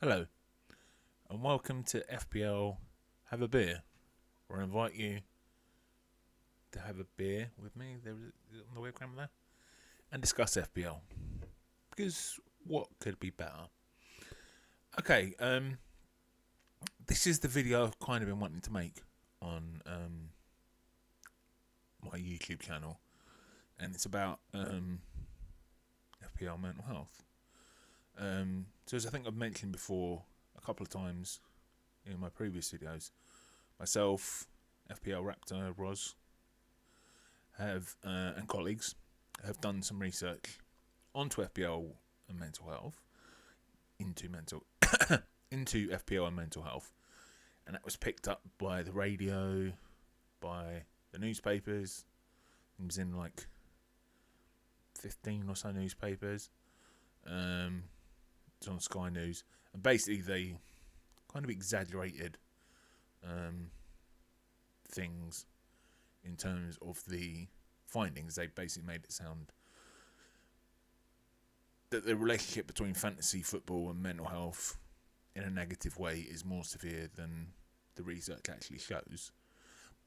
Hello, and welcome to FPL Have a Beer, where I invite you to have a beer with me there on the webcam there and discuss FPL. Because what could be better? Okay, this is the video I've kind of been wanting to make on my YouTube channel, and it's about FPL mental health. So as I think I've mentioned before a couple of times in my previous videos, myself, FPL Raptor, Roz, have and colleagues have done some research onto FPL and mental health, into FPL and mental health, and that was picked up by the radio, by the newspapers. It was in like 15 or so newspapers. It's on Sky News, and basically they kind of exaggerated things in terms of the findings. They basically made it sound that the relationship between fantasy football and mental health in a negative way is more severe than the research actually shows.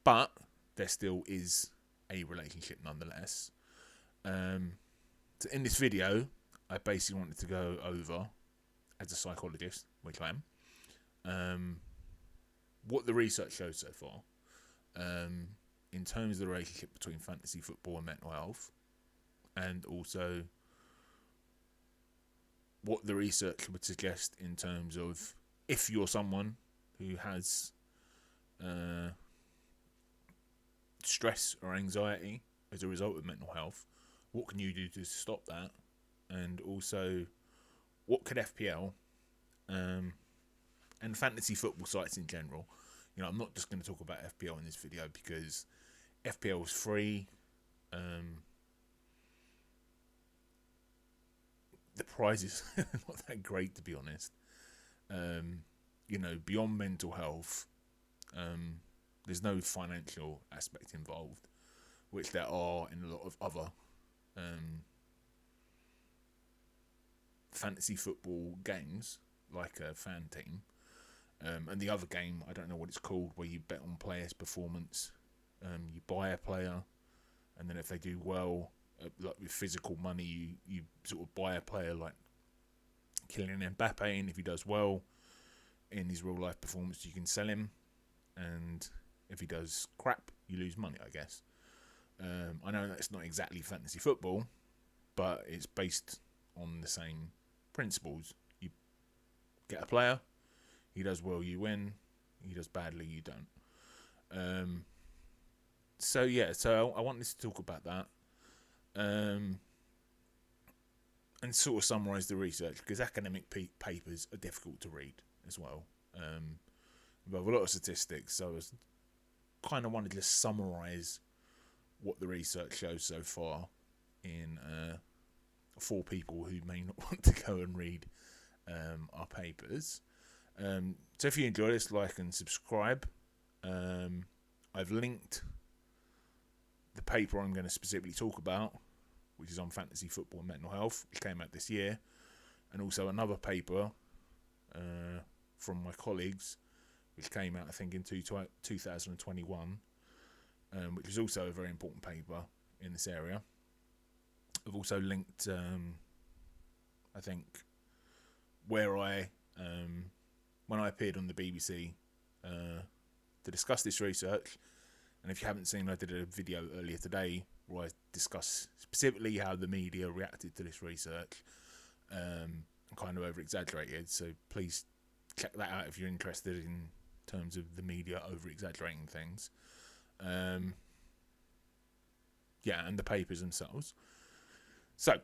But there still is a relationship nonetheless. So in this video, I basically wanted to go over, as a psychologist, which I am, what the research shows so far, in terms of the relationship between fantasy football and mental health, and also what the research would suggest in terms of if you're someone who has stress or anxiety as a result of mental health, what can you do to stop that? And also, what could FPL and fantasy football sites in general, I'm not just going to talk about FPL in this video because FPL is free. The prize is not that great, to be honest. Beyond mental health, there's no financial aspect involved, which there are in a lot of other fantasy football games, like a fan team. And the other game, I don't know what it's called, where you bet on players' performance. You buy a player, and then if they do well, like with physical money, you sort of buy a player like Kylian Mbappe, and if he does well in his real life performance, you can sell him, and if he does crap, you lose money, I guess. I know that's not exactly fantasy football, but it's based on the same principles. You get a player, he does well, you win. He does badly, you don't. So I wanted to talk about that, and sort of summarise the research, because academic papers are difficult to read as well. Involve a lot of statistics, so I kind of wanted to just summarise what the research shows so far in for people who may not want to go and read our papers. So if you enjoy this, like and subscribe. I've linked the paper I'm going to specifically talk about, which is on fantasy football and mental health, which came out this year, and also another paper from my colleagues, which came out I think in 2021, which is also a very important paper in this area. I've also linked, I think, where I when I appeared on the BBC to discuss this research. And if you haven't seen, I did a video earlier today where I discuss specifically how the media reacted to this research, and kind of over-exaggerated. So please check that out if you're interested in terms of the media over-exaggerating things. And the papers themselves. So,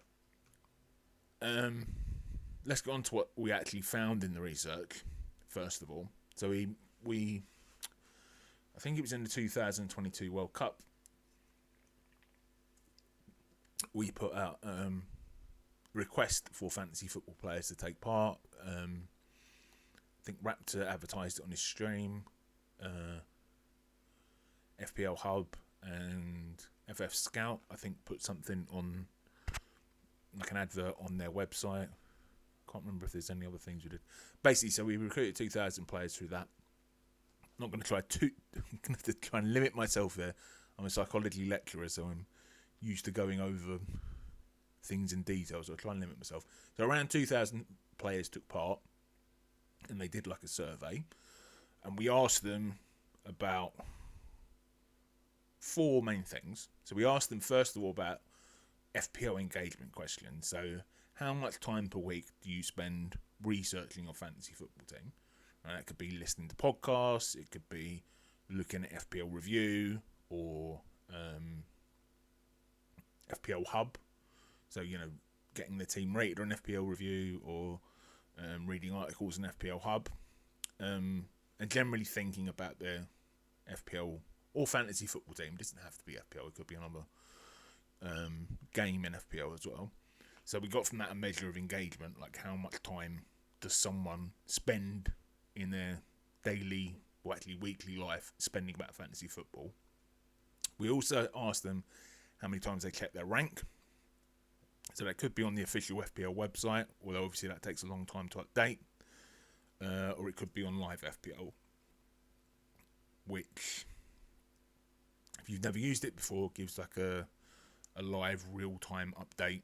let's get on to what we actually found in the research, first of all. So we I think it was in the 2022 World Cup, we put out request for fantasy football players to take part. I think Raptor advertised it on his stream. FPL Hub and FF Scout, I think, put something on, like an advert on their website. Can't remember if there's any other things we did. Basically, so we recruited 2,000 players through that. Not going to try to try and limit myself there. I'm a psychology lecturer, so I'm used to going over things in detail, so I try and limit myself. So around 2,000 players took part, and they did like a survey, and we asked them about 4 main things. So we asked them first of all about FPL engagement questions. So how much time per week do you spend researching your fantasy football team? And that could be listening to podcasts, it could be looking at FPL Review or FPL Hub. So, getting the team rated on FPL Review or reading articles in FPL Hub. And generally thinking about their FPL or fantasy football team. It doesn't have to be FPL, it could be another game in FPL as well. So we got from that a measure of engagement, like how much time does someone spend in their daily, or actually weekly life spending about fantasy football. We also asked them how many times they check their rank. So that could be on the official FPL website, although obviously that takes a long time to update. Or it could be on live FPL, which, if you've never used it before, gives like a live real-time update.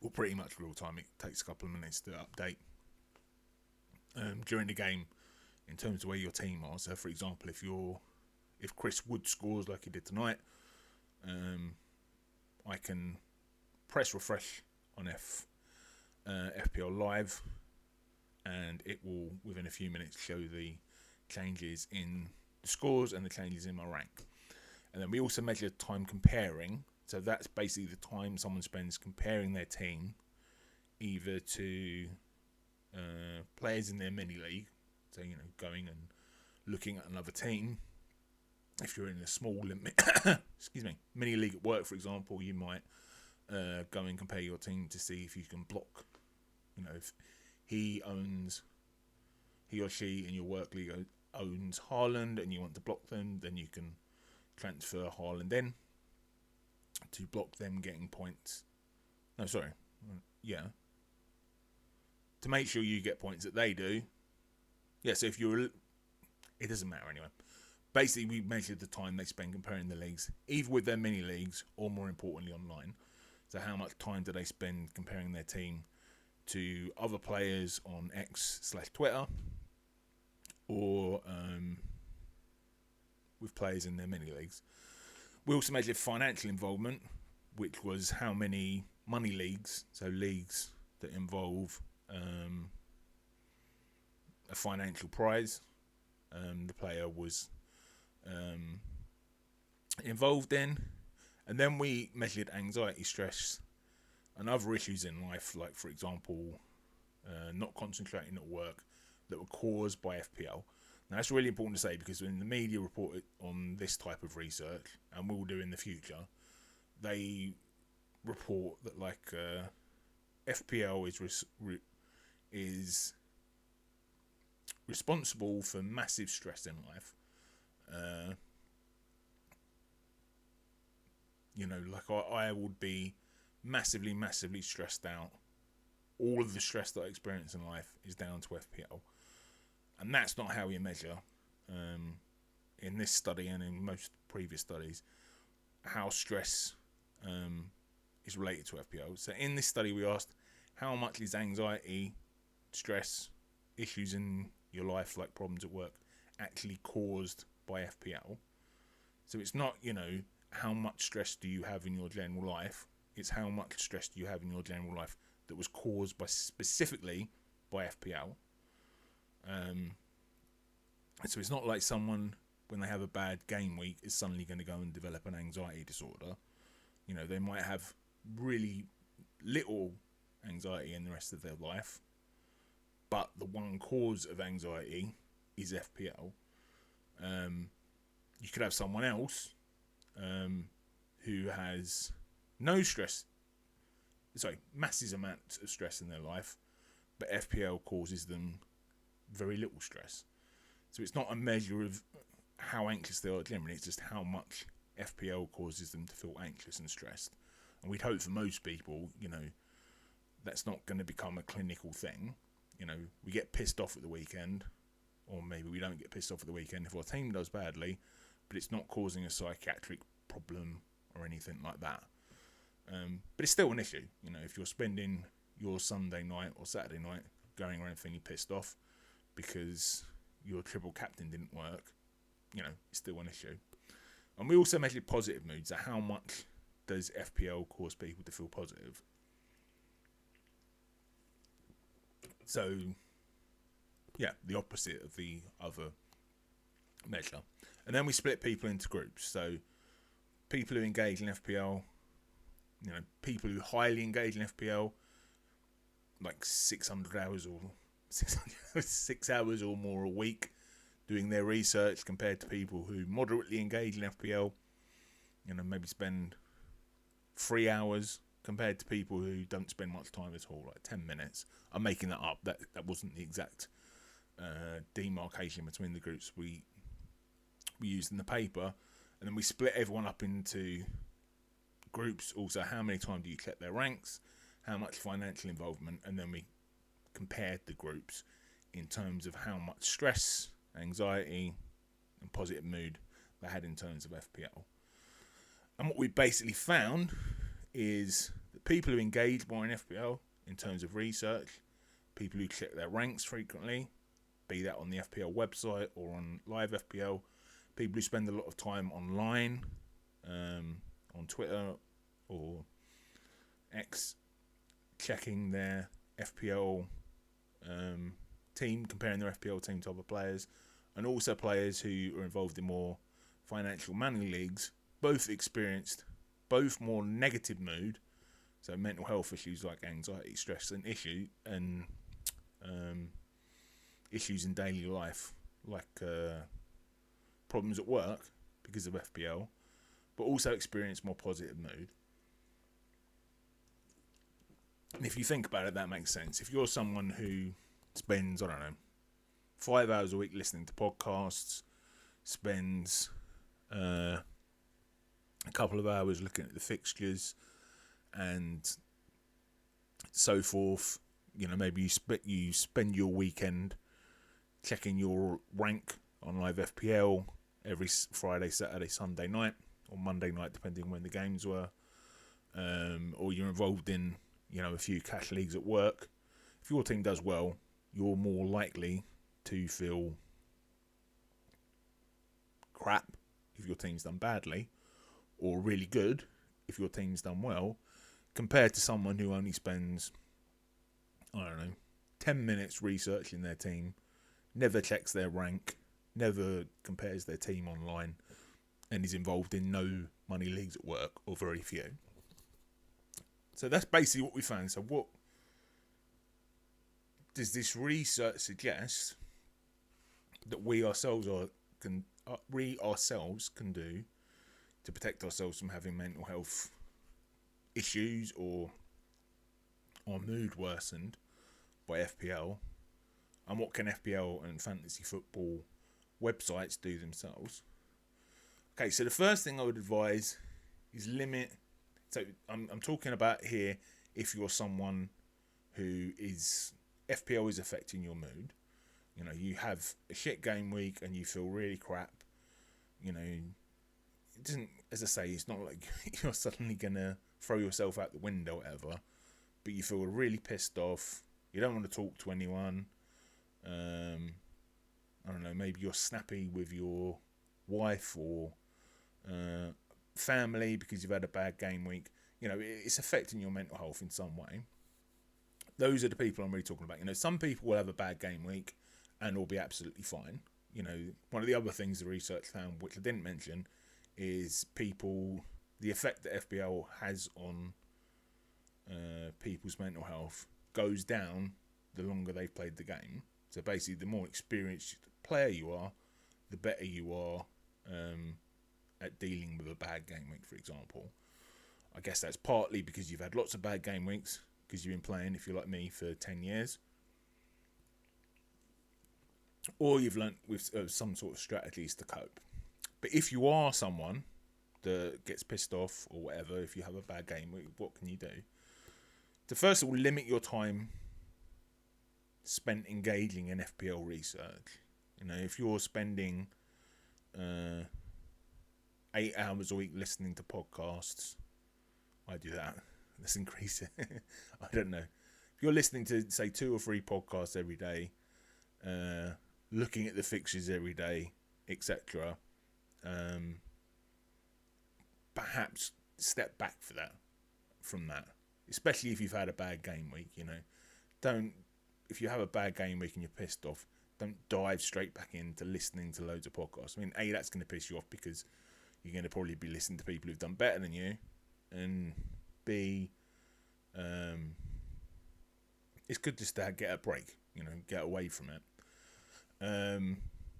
Well, pretty much real-time. It takes a couple of minutes to update during the game in terms of where your team are. So, for example, if Chris Wood scores like he did tonight, I can press refresh on FPL Live, and it will, within a few minutes, show the changes in the scores and the changes in my rank. And then we also measure time comparing. So that's basically the time someone spends comparing their team either to players in their mini league. So, going and looking at another team. If you're in a small mini league at work, for example, you might go and compare your team to see if you can block. If he or she in your work league owns Haaland and you want to block them, then you can transfer Haaland in to block them getting points. To make sure you get points that they do. Yeah, so if it doesn't matter anyway. Basically, we measured the time they spend comparing the leagues, either with their mini leagues or, more importantly, online. So how much time do they spend comparing their team to other players on X/Twitter or with players in their mini leagues. We also measured financial involvement, which was how many money leagues, so leagues that involve a financial prize, the player was involved in. And then we measured anxiety, stress, and other issues in life, like, for example, not concentrating at work, that were caused by FPL. Now, that's really important to say, because when the media reported on this type of research, and will do in the future, they report that FPL is responsible for massive stress in life. I would be massively, massively stressed out. All of the stress that I experience in life is down to FPL. And that's not how we measure, in this study and in most previous studies, how stress is related to FPL. So in this study, we asked how much is anxiety, stress, issues in your life, like problems at work, actually caused by FPL. So it's not, how much stress do you have in your general life? It's how much stress do you have in your general life that was caused specifically by FPL. So it's not like someone, when they have a bad game week, is suddenly going to go and develop an anxiety disorder. They might have really little anxiety in the rest of their life, but the one cause of anxiety is FPL. You could have someone else who has massive amounts of stress in their life, but FPL causes them very little stress. So it's not a measure of how anxious they are generally, it's just how much FPL causes them to feel anxious and stressed. And we'd hope for most people, that's not going to become a clinical thing. You know, we get pissed off at the weekend, or maybe we don't get pissed off at the weekend if our team does badly, but it's not causing a psychiatric problem or anything like that. But it's still an issue. You know, if you're spending your Sunday night or Saturday night going around feeling pissed off because your triple captain didn't work, you know, it's still an issue. And we also measured positive moods. So how much does FPL cause people to feel positive? So, yeah, the opposite of the other measure. And then we split people into groups. So people who engage in FPL, you know, people who highly engage in FPL, like 600 hours or 6 hours or more a week doing their research, compared to people who moderately engage in FPL, you know, maybe spend 3 hours, compared to people who don't spend much time at all, like 10 minutes. I'm making that up. That wasn't the exact demarcation between the groups we used in the paper. And then we split everyone up into groups. Also, how many times do you check their ranks, how much financial involvement, and then we compared the groups in terms of how much stress, anxiety and positive mood they had in terms of FPL. And what we basically found is that people who engage more in FPL in terms of research, people who check their ranks frequently, be that on the FPL website or on live FPL, people who spend a lot of time online, on Twitter or X, checking their FPL team, comparing their FPL team to other players, and also players who are involved in more financial money leagues, both experienced both more negative mood, so mental health issues like anxiety, stress, and issues in daily life, like problems at work because of FPL, but also experience more positive mood. And if you think about it, that makes sense. If you're someone who spends, 5 hours a week listening to podcasts, spends a couple of hours looking at the fixtures and so forth, you know, maybe you spend your weekend checking your rank on live FPL every Friday, Saturday, Sunday night, or Monday night, depending when the games were, or you're involved in, you know, a few cash leagues at work. If your team does well, you're more likely to feel crap if your team's done badly, or really good if your team's done well, compared to someone who only spends, 10 minutes researching their team, never checks their rank, never compares their team online, and is involved in no money leagues at work, or very few. So that's basically what we found. So what does this research suggest that we ourselves can do to protect ourselves from having mental health issues or mood worsened by FPL? And what can FPL and fantasy football websites do themselves? Okay, so the first thing I would advise is limit. So I'm talking about here if you're someone who is FPL is affecting your mood. You know, you have a shit game week and you feel really crap. You know, it doesn't, as I say, it's not like you're suddenly gonna throw yourself out the window or whatever, but you feel really pissed off. You don't want to talk to anyone. Maybe you're snappy with your wife or family because you've had a bad game week. You know, it's affecting your mental health in some way. Those are the people I'm really talking about. You know, some people will have a bad game week and will be absolutely fine. You know, one of the other things the research found, which I didn't mention, is the effect that FPL has on people's mental health goes down the longer they've played the game. So basically, the more experienced player you are, the better you are at dealing with a bad game week, for example. I guess that's partly because you've had lots of bad game weeks, because you've been playing, if you're like me, for 10 years. Or you've learnt with some sort of strategies to cope. But if you are someone that gets pissed off or whatever, if you have a bad game week, what can you do? to first of all limit your time spent engaging in FPL research. If you're spending 8 hours a week listening to podcasts, I do that. Let's increase it. I don't know. If you're listening to, say, 2 or 3 podcasts every day, looking at the fixtures every day, etc., perhaps step back from that. Especially if you've had a bad game week, if you have a bad game week and you're pissed off, don't dive straight back into listening to loads of podcasts. I mean, A, that's going to piss you off because you're going to probably be listening to people who've done better than you, and B, it's good just to get a break, get away from it.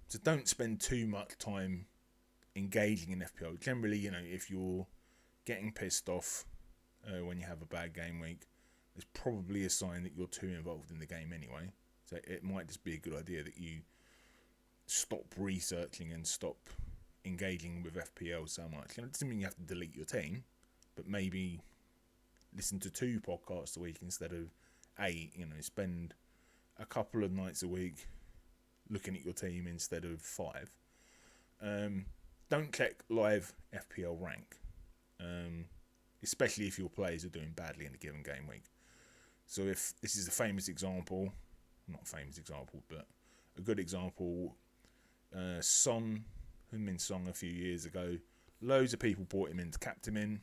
So don't spend too much time engaging in FPL. Generally, if you're getting pissed off when you have a bad game week, it's probably a sign that you're too involved in the game anyway. So it might just be a good idea that you stop researching and stop engaging with FPL so much. It doesn't mean you have to delete your team, but maybe listen to 2 podcasts a week instead of 8. Spend a couple of nights a week looking at your team instead of 5. Don't check live FPL rank, especially if your players are doing badly in a given game week. So if this is a famous example, not a famous example, but a good example, Son, Heung-min Son a few years ago, loads of people brought him in to captain him.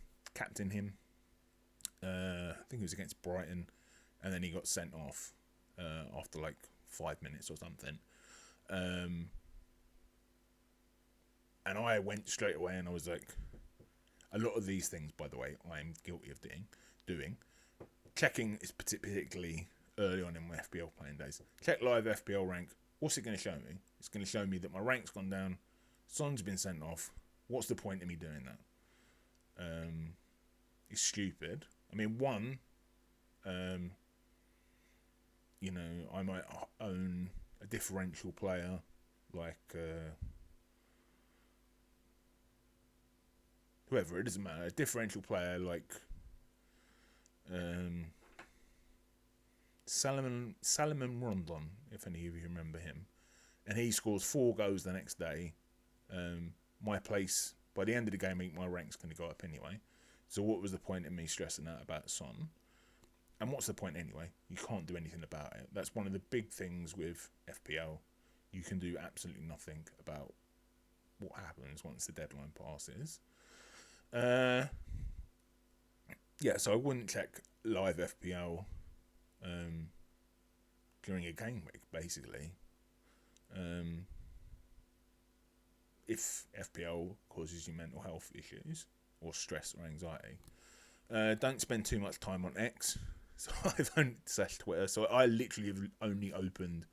I think it was against Brighton, and then he got sent off after like 5 minutes or something. And I went straight away and I was like, a lot of these things, by the way, I'm guilty of doing. Checking is particularly early on in my FPL playing days. Check live FPL rank. What's it going to show me? It's going to show me that my rank's gone down. Son's been sent off. What's the point of me doing that? It's stupid. I mean, one, I might own a differential player like whoever, it doesn't matter. A differential player like Salomon Rondon, if any of you remember him, and he scores 4 goals the next day. My place, by the end of the game week, my rank's going to go up anyway. So what was the point in me stressing out about Son? And what's the point anyway? You can't do anything about it. That's one of the big things with FPL. You can do absolutely nothing about what happens once the deadline passes. So I wouldn't check live FPL during a game week, basically. If FPL causes you mental health issues or stress or anxiety, don't spend too much time on X. So I've only Twitter. So I literally have only opened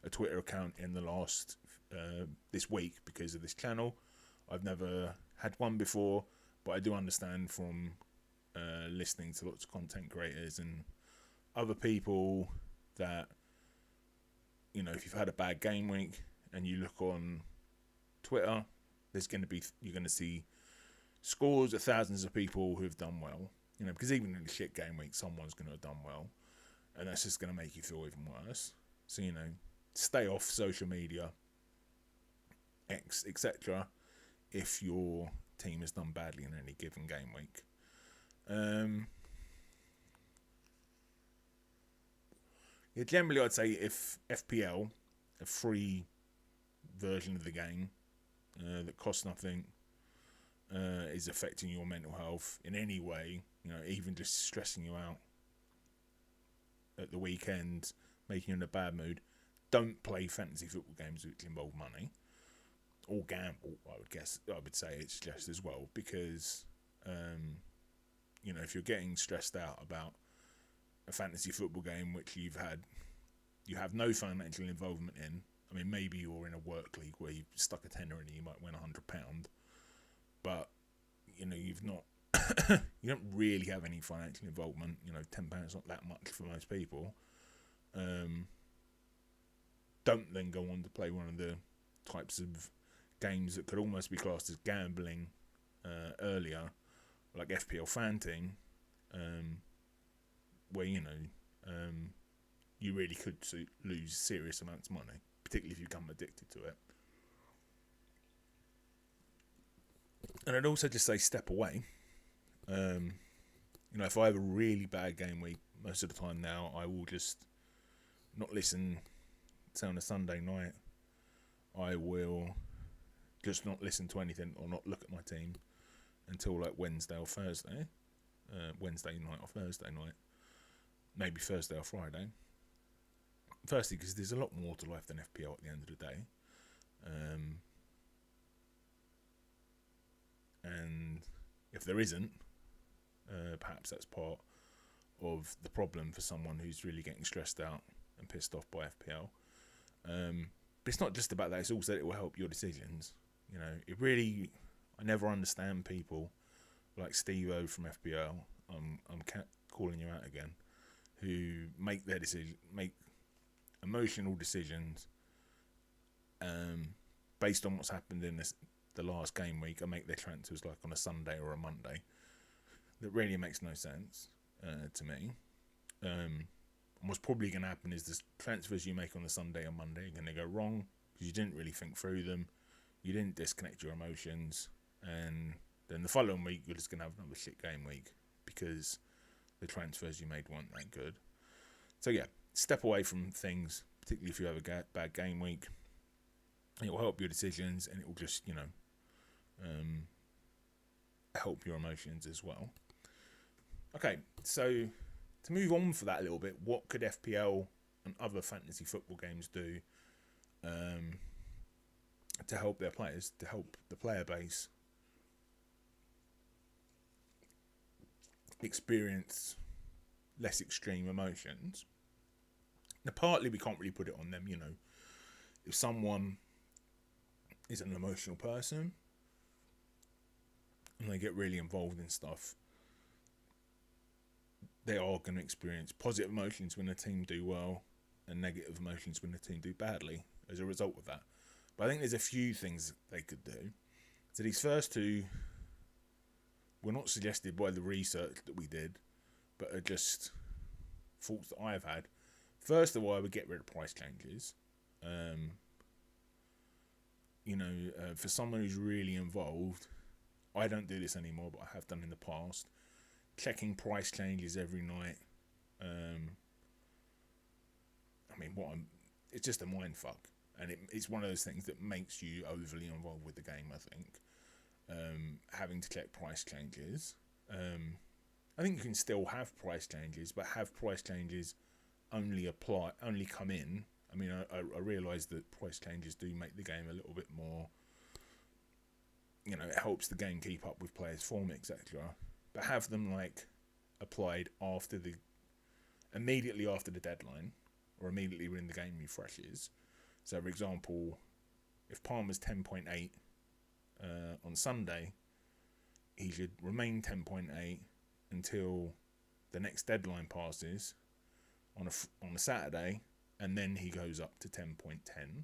a Twitter account in the last this week because of this channel. I've never had one before, but I do understand from listening to lots of content creators and other people that, if you've had a bad game week and you look on Twitter, you're going to see scores of thousands of people who have done well. Because even in a shit game week, someone's going to have done well, and that's just going to make you feel even worse. So stay off social media, X, etc. if your team has done badly in any given game week. Generally, I'd say if FPL, a free version of the game that costs nothing, is affecting your mental health in any way, even just stressing you out at the weekend, making you in a bad mood, don't play fantasy football games which involve money, or gamble. I would say it's just as well, because if you're getting stressed out about a fantasy football game which you have no financial involvement in. I mean, maybe you're in a work league where you've stuck a tenner in and you might win £100, but you've not you don't really have any financial involvement. £10 is not that much for most people. Don't then go on to play one of the types of games that could almost be classed as gambling earlier, like FPL Fanting, where you really could lose serious amounts of money, particularly if you become addicted to it. And I'd also just say step away. If I have a really bad game week, most of the time now, I will just not listen. Say on a Sunday night, I will just not listen to anything or not look at my team until like Wednesday or Thursday. Wednesday night or Thursday night. Maybe Thursday or Friday. Firstly, because there's a lot more to life than FPL at the end of the day. And if there isn't, perhaps that's part of the problem for someone who's really getting stressed out and pissed off by FPL. But it's not just about that, it's also that it will help your decisions. I never understand people like Steve-O from FPL, I'm calling you out again, who make emotional decisions based on what's happened in the last game week, and make their transfers like on a Sunday or a Monday. That really makes no sense to me. And what's probably going to happen is the transfers you make on the Sunday and Monday are going to go wrong because you didn't really think through them, you didn't disconnect your emotions, and then the following week you're just going to have another shit game week because the transfers you made weren't that good. So yeah, step away from things, particularly if you have a bad game week. It will help your decisions, and it will just help your emotions as well. Okay, so to move on for that a little bit, what could FPL and other fantasy football games do to help their players, to help the player base experience less extreme emotions? Now, partly we can't really put it on them, if someone is an emotional person and they get really involved in stuff, they are going to experience positive emotions when the team do well and negative emotions when the team do badly as a result of that. But I think there's a few things they could do. So these first two were not suggested by the research that we did, but are just thoughts that I've had. First of all, I would get rid of price changes. For someone who's really involved, I don't do this anymore, but I have done in the past. Checking price changes every night. It's just a mind fuck, and it's one of those things that makes you overly involved with the game, I think. Having to check price changes. I think you can still have price changes, but have price changes only come in. I realise that price changes do make the game a little bit more, it helps the game keep up with players' form, etc. But have them applied immediately after the deadline, or immediately when the game refreshes. So, for example, if Palmer's 10.8 on Sunday, he should remain 10.8 until the next deadline passes on a Saturday, and then he goes up to 10.10,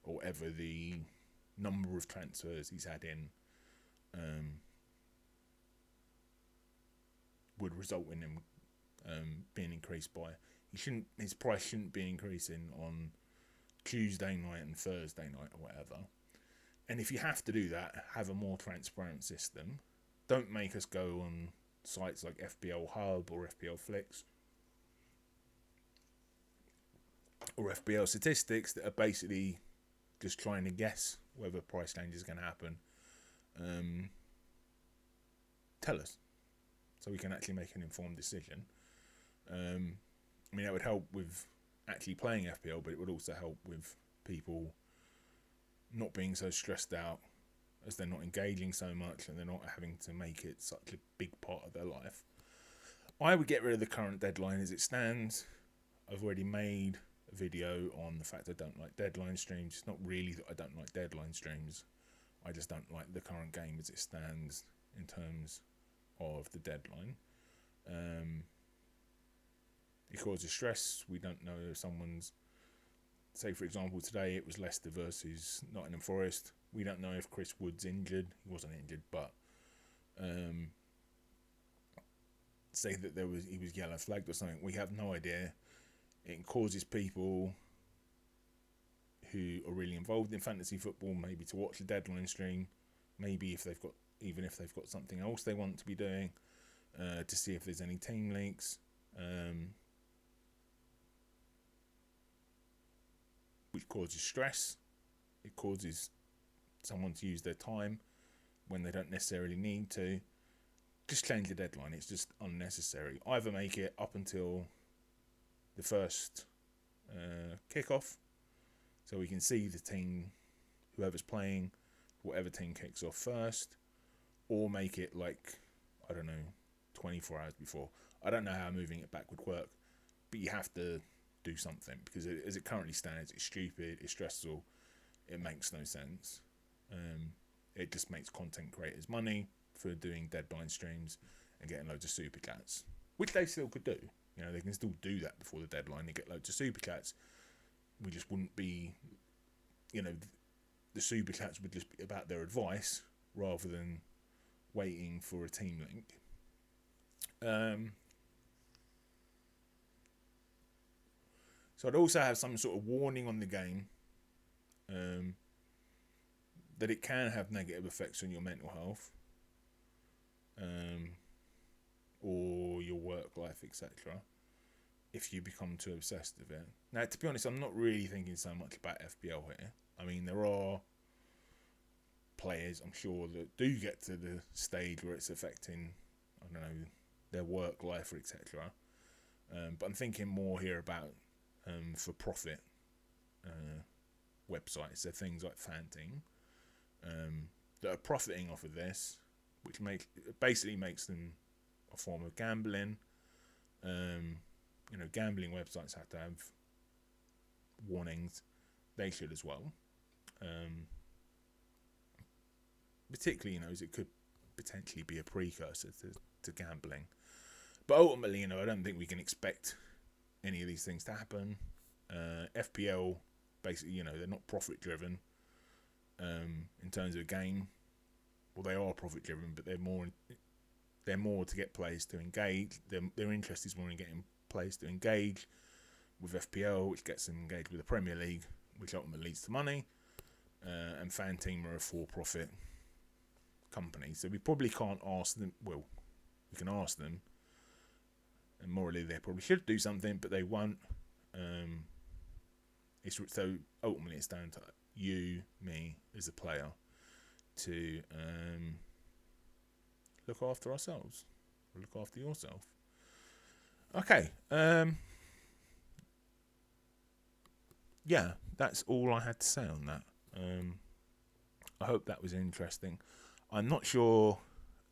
or whatever the number of transfers he's had in would result in him being increased by. His price shouldn't be increasing on Tuesday night and Thursday night or whatever. And if you have to do that, have a more transparent system. Don't make us go on sites like FPL Hub or FPL Flicks or FPL Statistics that are basically just trying to guess whether price change is going to happen. Tell us, so we can actually make an informed decision. That would help with actually playing FPL, but it would also help with people not being so stressed out as they're not engaging so much and they're not having to make it such a big part of their life. I would get rid of the current deadline as it stands. I've already made a video on the fact I don't like deadline streams. It's not really that I don't like deadline streams. I just don't like the current game as it stands in terms of the deadline. It causes stress. We don't know if someone's, say for example today it was Leicester versus Nottingham Forest. We don't know if Chris Wood's injured. He wasn't injured, but say that he was yellow flagged or something. We have no idea. It causes people who are really involved in fantasy football maybe to watch the deadline stream, maybe if they've got something else they want to be doing, to see if there's any team leaks, which causes stress. It causes someone to use their time when they don't necessarily need to. Just change the deadline. It's just unnecessary. Either make it up until the first kickoff, so we can see the team, whoever's playing, whatever team kicks off first, or make it like, I don't know, 24 hours before. I don't know how moving it back would work, but you have to do something, because as it currently stands, it's stupid, it's stressful, it makes no sense. It just makes content creators money for doing deadline streams and getting loads of super chats, which they still could do. You know, they can still do that before the deadline and get loads of super chats. We just wouldn't be, you know, the super chats would just be about their advice rather than waiting for a team link. So I'd also have some sort of warning on the game, that it can have negative effects on your mental health, or your work life, etc., if you become too obsessed with it. Now, to be honest, I'm not really thinking so much about FPL here. I mean, there are players, I'm sure, that do get to the stage where it's affecting, I don't know, their work life, etc. But I'm thinking more here about for-profit websites. So things like Fanting, that are profiting off of this, which basically makes them a form of gambling. You know, gambling websites have to have warnings. They should as well. Particularly, you know, as it could potentially be a precursor to gambling. But ultimately, you know, I don't think we can expect any of these things to happen. FPL, basically, you know, they're not profit driven in terms of a game. Well, they are profit driven, but they're more to get players to engage. Their interest is more in getting players to engage with FPL, which gets them engaged with the Premier League, which ultimately leads to money. And Fanteam are a for-profit company, so we probably can't ask them. Well, we can ask them, and morally they probably should do something, but they won't. So ultimately it's down to you, me, as a player, to look after ourselves, or look after yourself. Okay. Yeah, that's all I had to say on that. I hope that was interesting. I'm not sure,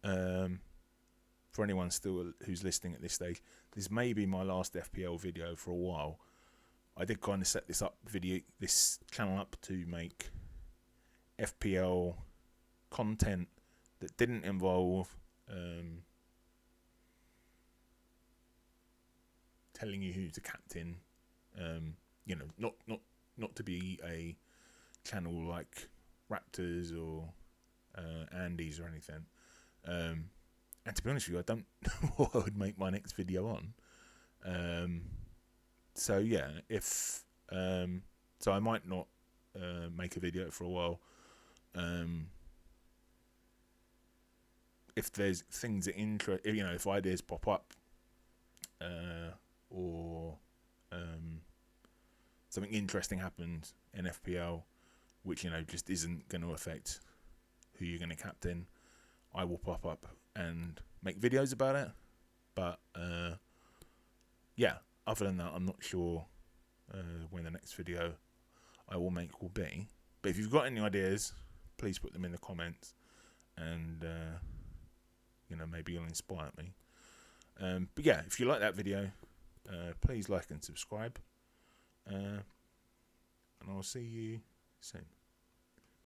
for anyone still who's listening at this stage, this may be my last FPL video for a while. I did kind of set this channel up to make FPL content that didn't involve telling you who to captain. You know, not to be a channel like Raptors or Andy's or anything. And to be honest with you, I don't know what I would make my next video on. So yeah, so I might not make a video for a while. If there's things that you know, if ideas pop up, or something interesting happens in FPL, which, you know, just isn't going to affect who you're going to captain, I will pop up and make videos about it. But yeah, other than that, I'm not sure when the next video I will make will be. But if you've got any ideas, please put them in the comments, and you know, maybe you'll inspire me. But yeah, if you like that video, please like and subscribe, and I'll see you soon.